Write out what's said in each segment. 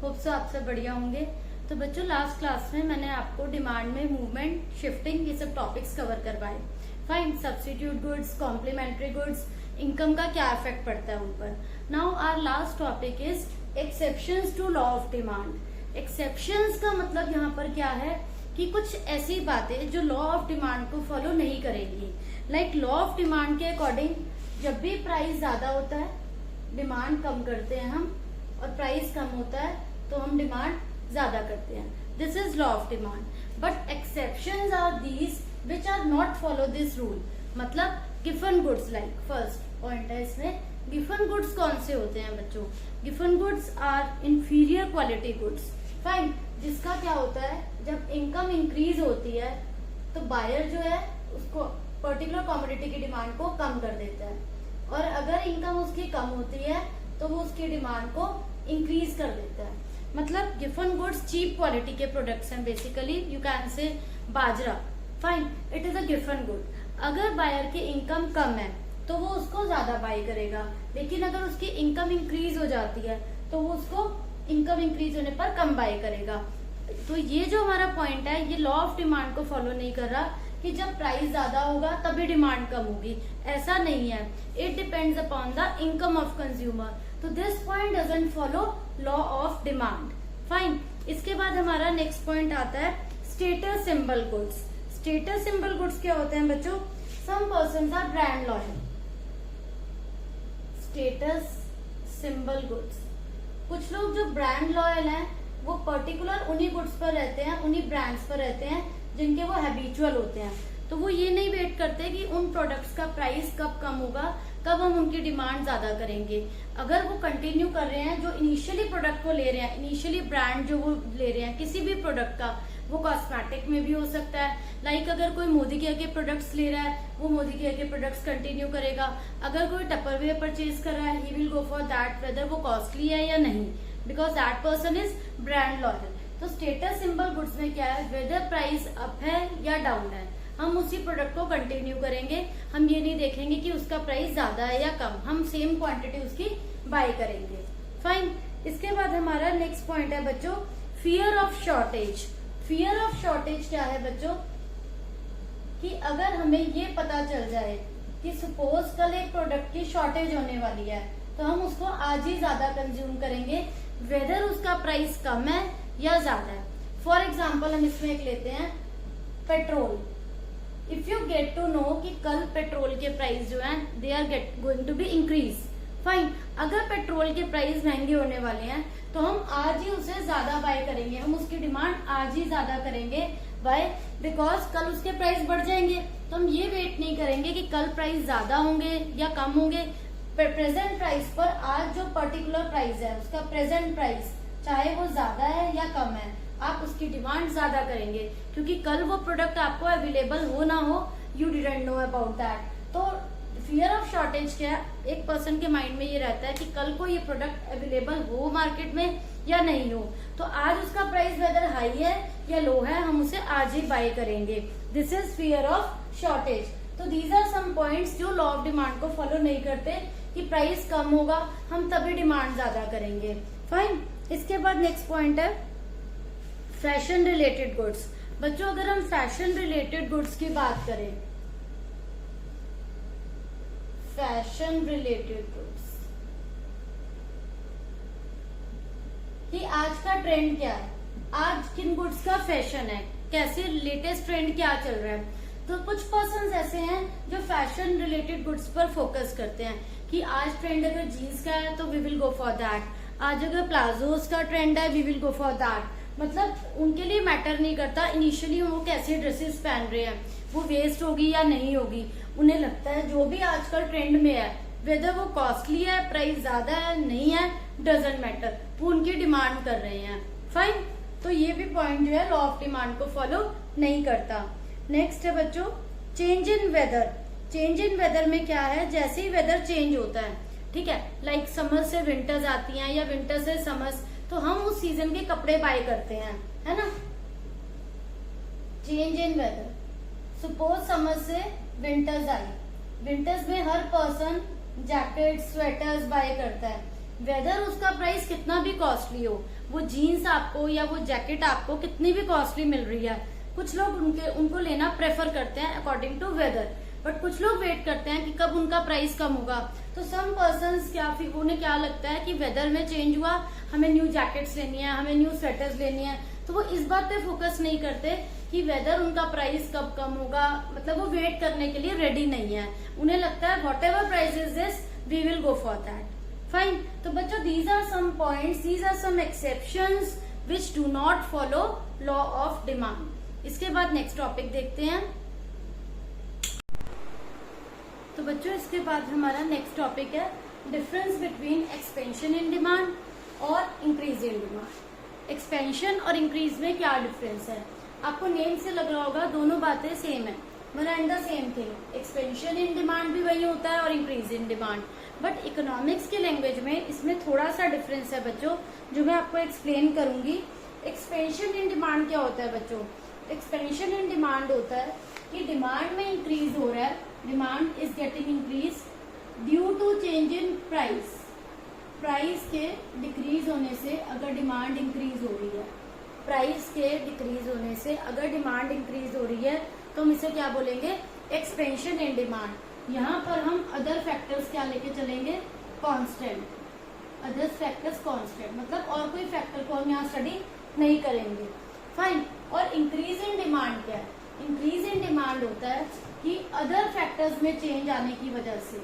Hope so आप सब बढ़िया होंगे। तो बच्चों लास्ट क्लास में मैंने आपको डिमांड में मूवमेंट, शिफ्टिंग ये सब टॉपिक्स कवर करवाए। Fine, substitute goods, complementary goods, income का क्या इफेक्ट पड़ता है उन पर। Now our last topic is exceptions to law of demand. Exceptions का मतलब यहाँ पर क्या है कि कुछ ऐसी बातें जो लॉ ऑफ डिमांड को फॉलो नहीं करेंगी। लाइक लॉ ऑफ डिमांड के अकॉर्डिंग जब भी प्राइस ज्यादा होता है डिमांड कम करते हैं हम, और प्राइस कम होता है तो हम डिमांड ज्यादा करते हैं। This is law of demand. But exceptions are these which are not follow this rule. मतलब गिवन गुड्स, लाइक फर्स्ट पॉइंट है इसमें, गिवन गुड्स कौन से होते हैं बच्चों? गिवन goods are inferior quality goods. Fine, जिसका क्या होता है जब इनकम इंक्रीज होती है तो बायर जो है उसको पर्टिकुलर कमोडिटी की डिमांड को कम कर देता है, और अगर इनकम उसकी कम होती है तो वो उसकी डिमांड को इंक्रीज कर देता है। मतलब गिवन गुड्स चीप क्वालिटी के प्रोडक्ट्स हैं basically. You can say bajra, fine, it is a given good. अगर बायर की इनकम कम है तो वो उसको ज्यादा बाय करेगा, लेकिन अगर उसकी इनकम इंक्रीज हो जाती है तो वो उसको इनकम इंक्रीज होने पर कम बाय करेगा। तो ये जो हमारा पॉइंट है ये लॉ ऑफ डिमांड को फॉलो नहीं कर रहा कि जब प्राइस ज्यादा होगा तभी डिमांड कम होगी, ऐसा नहीं है। It depends upon the income of consumer. तो this point doesn't follow law of demand. Fine, इसके बाद हमारा नेक्स्ट पॉइंट आता है status symbol goods. Status symbol goods क्या होते हैं बच्चों? Some persons are brand loyal. Status symbol goods, कुछ लोग जो ब्रांड लॉयल हैं वो पर्टिकुलर उन्हीं गुड्स पर रहते हैं, उन्हीं ब्रांड्स पर रहते हैं जिनके वो हैबिचुअल होते हैं। तो वो ये नहीं वेट करते कि उन प्रोडक्ट्स का प्राइस कब कम होगा, कब हम उनकी डिमांड ज्यादा करेंगे। अगर वो कंटिन्यू कर रहे हैं जो इनिशियली प्रोडक्ट को ले रहे हैं, इनिशियली ब्रांड जो वो ले रहे हैं किसी भी प्रोडक्ट का, वो कॉस्मेटिक में भी हो सकता है। लाइक अगर कोई मोदी केयर के प्रोडक्ट्स ले रहा है वो मोदी केयर के प्रोडक्ट्स कंटिन्यू करेगा। अगर कोई टपरवेयर परचेज कर रहा है he will go for that whether वो कॉस्टली है या नहीं, because that person is brand loyal. तो स्टेटस सिंबल गुड्स में क्या है, वेदर प्राइस अप है या डाउन है हम उसी प्रोडक्ट को कंटिन्यू करेंगे। हम ये नहीं देखेंगे कि उसका प्राइस ज्यादा है या कम, हम सेम क्वांटिटी उसकी बाय करेंगे। फाइन, इसके बाद हमारा नेक्स्ट पॉइंट है बच्चों fear of shortage. Fear of shortage क्या है बच्चों? कि अगर हमें ये पता चल जाए कि सपोज कल एक प्रोडक्ट की शॉर्टेज होने वाली है तो हम उसको आज ही ज्यादा कंज्यूम करेंगे, वेदर उसका प्राइस कम है या ज्यादा है। फॉर एग्जाम्पल हम इसमें एक लेते हैं petrol. If you get to know कि कल पेट्रोल के प्राइस जो है they are going to be increase. Fine, अगर पेट्रोल के प्राइस महंगे होने वाले हैं तो हम आज ही उसे ज्यादा बाय करेंगे, हम उसकी डिमांड आज ही ज्यादा करेंगे। बाय बिकॉज कल उसके प्राइस बढ़ जाएंगे तो हम ये वेट नहीं करेंगे कि कल प्राइस ज्यादा होंगे या कम होंगे। प्रेजेंट प्राइस पर आज जो पर्टिकुलर प्राइस है उसका प्रेजेंट प्राइस चाहे वो ज्यादा है या कम है आप उसकी डिमांड ज्यादा करेंगे, क्योंकि कल वो प्रोडक्ट आपको अवेलेबल हो ना हो, you didn't know about that. तो फियर ऑफ शॉर्टेज क्या है, एक पर्सन के माइंड में ये रहता है कि कल को ये प्रोडक्ट अवेलेबल हो मार्केट में या नहीं हो, तो आज उसका प्राइस वेदर हाई है या लो है हम उसे आज ही बाय करेंगे। This is fear of shortage. तो दीज आर सम पॉइंट्स जो लॉ ऑफ डिमांड को फॉलो नहीं करते कि प्राइस कम होगा हम तभी डिमांड ज्यादा करेंगे। फाइन, इसके बाद नेक्स्ट पॉइंट है फैशन रिलेटेड गुड्स। बच्चों अगर हम फैशन रिलेटेड गुड्स की बात करें, फैशन रिलेटेड गुड्स कि आज का ट्रेंड क्या है, आज किन गुड्स का फैशन है, कैसे लेटेस्ट ट्रेंड क्या चल रहा है। तो कुछ पर्सन्स ऐसे हैं जो फैशन रिलेटेड गुड्स पर फोकस करते हैं कि आज ट्रेंड अगर जीन्स का है तो we will go for that, आज अगर प्लाजोस का ट्रेंड है we will go for that. मतलब उनके लिए मैटर नहीं करता इनिशियली वो कैसे ड्रेसेस पहन रहे हैं, वो वेस्ट होगी या नहीं होगी। उन्हें लगता है जो भी आजकल ट्रेंड में है वेदर वो कॉस्टली है, प्राइस ज्यादा है नहीं है, डजंट मैटर, वो उनकी डिमांड कर रहे हैं। फाइन, तो ये भी पॉइंट जो है लॉ ऑफ डिमांड को फॉलो नहीं करता। नेक्स्ट है बच्चों change in weather. Change in weather में क्या है, जैसे ही वेदर चेंज होता है, ठीक है, लाइक समर से विंटर्स आती हैं या विंटर से समर्स, तो हम उस सीजन के कपड़े बाय करते हैं, है ना। Change in weather, suppose summer से विंटर्स आई, विंटर्स में हर पर्सन जैकेट स्वेटर्स बाय करता है, वेदर उसका प्राइस कितना भी कॉस्टली हो, वो जीन्स आपको या वो जैकेट आपको कितनी भी कॉस्टली मिल रही है, कुछ लोग उनको लेना प्रेफर करते हैं अकॉर्डिंग टू वेदर, बट कुछ लोग वेट करते हैं कि कब उनका प्राइस कम होगा। तो सम पर्सन्स उन्हें क्या लगता है कि वेदर में चेंज हुआ, हमें न्यू जैकेट्स लेनी है, हमें न्यू स्वेटर्स लेनी है, तो वो इस बात पे फोकस नहीं करते कि वेदर उनका प्राइस कब कम होगा, मतलब वो वेट करने के लिए रेडी नहीं है। उन्हें लगता है whatever price is this we will go for that. Fine. तो बच्चों these are some points, these are some exceptions which do not follow law of demand. इसके बाद नेक्स्ट टॉपिक देखते हैं। तो बच्चों इसके बाद हमारा नेक्स्ट टॉपिक है difference between expansion in demand और इंक्रीज इन डिमांड। एक्सपेंशन और इंक्रीज में क्या डिफरेंस है? आपको नेम से लग रहा होगा दोनों बातें सेम है, one and the same thing. Expansion in demand भी वही होता है और increase in demand, but economics की लैंग्वेज में इसमें थोड़ा सा डिफरेंस है बच्चों, जो मैं आपको एक्सप्लेन करूंगी। एक्सपेंशन इन डिमांड क्या होता है बच्चों? एक्सपेंशन इन डिमांड होता है कि डिमांड में इंक्रीज हो रहा है, demand is getting increase due to change in price. Price के डिक्रीज होने से अगर डिमांड इंक्रीज हो रही है, प्राइस के डिक्रीज होने से अगर डिमांड इंक्रीज हो रही है तो हम इसे क्या बोलेंगे? Expansion in demand. यहाँ पर हम अदर फैक्टर्स क्या लेके चलेंगे? कांस्टेंट। अदर फैक्टर्स कांस्टेंट, मतलब और कोई फैक्टर को हम यहाँ स्टडी नहीं करेंगे। फाइन। और इंक्रीज इन डिमांड क्या है? इंक्रीज इन डिमांड होता है कि अदर फैक्टर्स में चेंज आने की वजह से,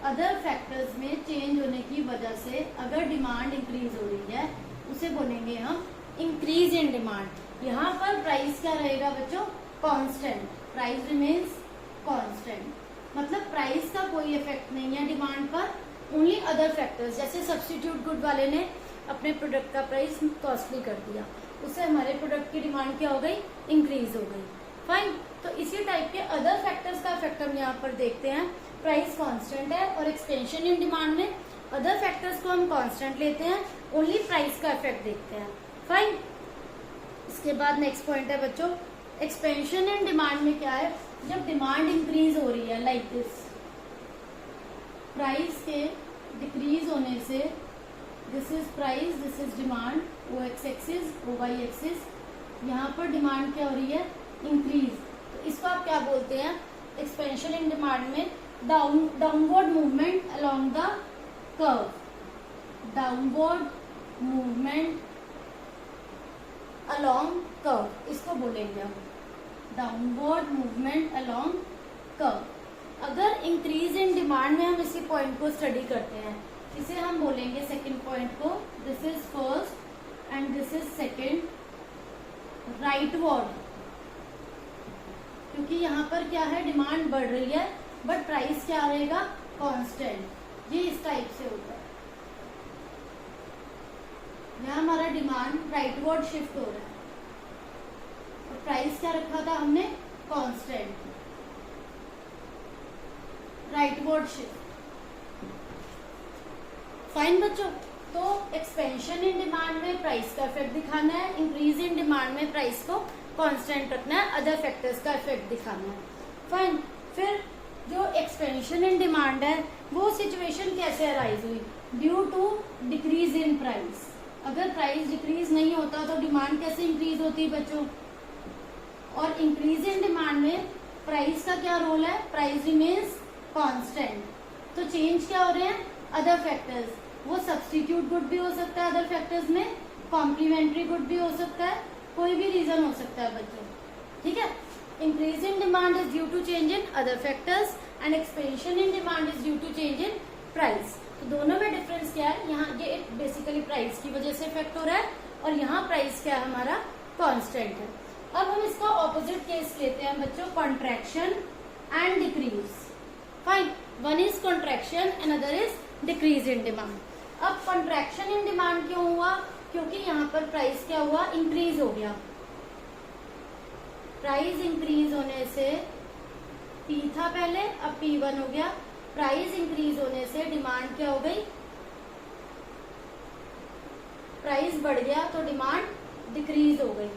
अदर फैक्टर्स में चेंज होने की वजह से अगर डिमांड इंक्रीज हो रही है उसे बोलेंगे हम इंक्रीज इन डिमांड। यहाँ पर प्राइस क्या रहेगा बच्चों? कांस्टेंट। प्राइस रिमेन्स कांस्टेंट, मतलब प्राइस का कोई इफेक्ट नहीं है डिमांड पर, ओनली अदर फैक्टर्स। जैसे सब्स्टिट्यूट गुड वाले ने अपने प्रोडक्ट का प्राइस कॉस्टली कर दिया, उससे हमारे प्रोडक्ट की डिमांड क्या हो गई? इंक्रीज हो गई। फाइन। तो इसी टाइप के अदर फैक्टर्स का इफेक्ट हम यहाँ पर देखते हैं। प्राइस कांस्टेंट है और एक्सपेंशन इन डिमांड में अदर फैक्टर्स को हम कांस्टेंट लेते हैं, ओनली प्राइस का इफेक्ट देखते हैं। फाइन। इसके बाद नेक्स्ट पॉइंट है बच्चों, एक्सपेंशन इन डिमांड में क्या है? जब डिमांड इंक्रीज हो रही है लाइक दिस, प्राइस के डिक्रीज होने से, this is price, this is demand, O X axis, O Y axis, यहाँ पर डिमांड क्या हो रही है? इंक्रीज। तो इसको आप क्या बोलते हैं? एक्सपेंशन इन डिमांड में downward movement along the curve, downward movement along curve, इसको बोलेंगे हम डाउनवर्ड मूवमेंट अलोंग कर्व। अगर इंक्रीज इन डिमांड में हम इसी पॉइंट को स्टडी करते हैं, इसे हम बोलेंगे सेकंड पॉइंट को, this is first and this is second, rightward, क्योंकि यहाँ पर क्या है? डिमांड बढ़ रही है बट प्राइस क्या रहेगा? कांस्टेंट। ये इस टाइप से होता है, यहाँ हमारा डिमांड राइटवर्ड शिफ्ट हो रहा है और प्राइस क्या रखा था हमने? कांस्टेंट। Rightward shift. फाइन बच्चों। तो एक्सपेंशन इन डिमांड में प्राइस का इफेक्ट दिखाना है, इंक्रीज इन डिमांड में प्राइस को कांस्टेंट रखना है, अदर फैक्टर्स का इफेक्ट दिखाना है। फाइन। फिर जो एक्सपेंशन इन डिमांड है वो सिचुएशन कैसे अराइज हुई? Due to decrease in price. अगर प्राइस डिक्रीज नहीं होता तो डिमांड कैसे इंक्रीज होती बच्चों? और इंक्रीज इन डिमांड में प्राइस का क्या रोल है? Price remains constant. तो चेंज क्या हो रहे हैं? Other factors. वो सब्स्टिट्यूट गुड भी हो सकता है अदर फैक्टर्स में, कॉम्प्लीमेंट्री गुड भी हो सकता है, कोई भी रीजन हो सकता है बच्चों। ठीक है। Increase in demand is due to change in other factors and expansion in demand is due to change in price. तो दोनों में डिफरेंस क्या है? यहाँ ये बेसिकली प्राइस की वजह से इफेक्ट हो रहा है और यहाँ प्राइस क्या है हमारा? कांस्टेंट है। अब हम इसका ऑपोजिट केस लेते हैं बच्चों, contraction and decrease. Fine. One is contraction and other is decrease in demand. अब कॉन्ट्रैक्शन इन डिमांड क्यों हुआ? क्योंकि यहाँ पर प्राइस क्या हुआ? इंक्रीज हो गया। प्राइस इंक्रीज होने से, P था पहले, अब P1 हो गया। प्राइस इंक्रीज होने से डिमांड क्या हो गई? प्राइस बढ़ गया तो डिमांड डिक्रीज हो गई।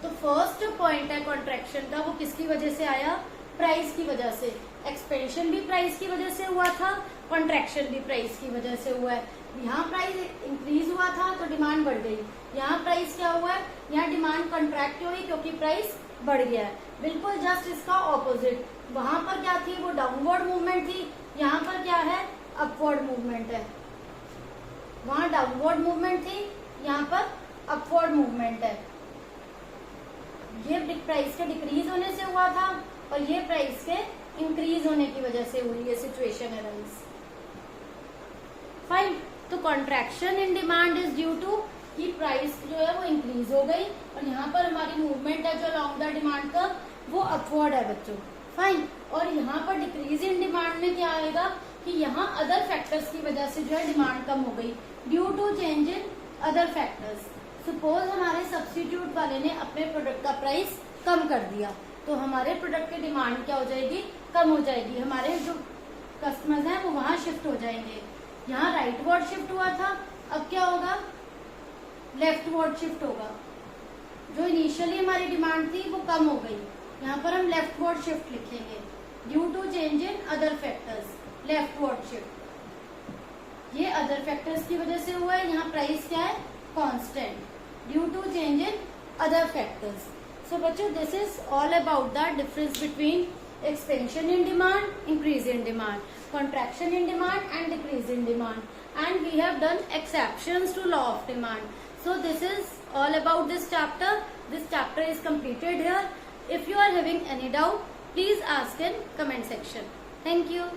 तो फर्स्ट जो पॉइंट है कॉन्ट्रैक्शन का वो किसकी वजह से आया? प्राइस की वजह से। एक्सपेंशन भी प्राइस की वजह से हुआ था कॉन्ट्रैक्शन भी प्राइस की वजह से हुआ है। यहाँ प्राइस इंक्रीज हुआ था तो डिमांड बढ़ गई, यहाँ प्राइस क्या हुआ है, यहाँ डिमांड कॉन्ट्रैक्ट हुई क्योंकि प्राइस बढ़ गया है। बिल्कुल जस्ट इसका ऑपोजिट, वहां पर क्या थी, वो डाउनवर्ड मूवमेंट थी, यहाँ पर क्या है, अपवर्ड मूवमेंट है। वहां डाउनवर्ड मूवमेंट थी, यहाँ पर अपवर्ड मूवमेंट है। ये प्राइस के डिक्रीज होने से हुआ था और ये प्राइस के इंक्रीज होने की वजह से हुई ये सिचुएशन है राइज। फाइन, तो contraction in demand is due to कि प्राइस जो है वो इंक्रीज हो गई और यहाँ पर हमारी मूवमेंट है जो अलोंग द डिमांड का वो अपवर्ड है बच्चों। फाइन, और यहाँ पर डिक्रीज इन डिमांड में क्या आएगा कि यहाँ अदर फैक्टर्स की वजह से जो है डिमांड कम हो गई, due to change in other factors. Suppose हमारे सब्स्टिट्यूट वाले ने अपने प्रोडक्ट का प्राइस कम कर दिया तो हमारे प्रोडक्ट की डिमांड क्या हो जाएगी, कम हो जाएगी। हमारे जो कस्टमर्स हैं वो वहां शिफ्ट हो जाएंगे। यहाँ राइट वर्ड शिफ्ट हुआ था, अब क्या होगा, लेफ्ट वर्ड शिफ्ट होगा। जो इनिशियली हमारी डिमांड थी वो कम हो गई, यहाँ पर हम लेफ्ट वर्ड शिफ्ट लिखेंगे, due to change in other factors, leftward shift. ये अदर फैक्टर्स की वजह से हुआ है। यहाँ प्राइस क्या है, constant, due to change in other factors. So बच्चों, this is all about the difference between expansion in demand, increase in demand, contraction in demand and decrease in demand, and we have done exceptions to law of demand. So this is all about this chapter. This chapter is completed here. If you are having any doubt, please ask in comment section. Thank you.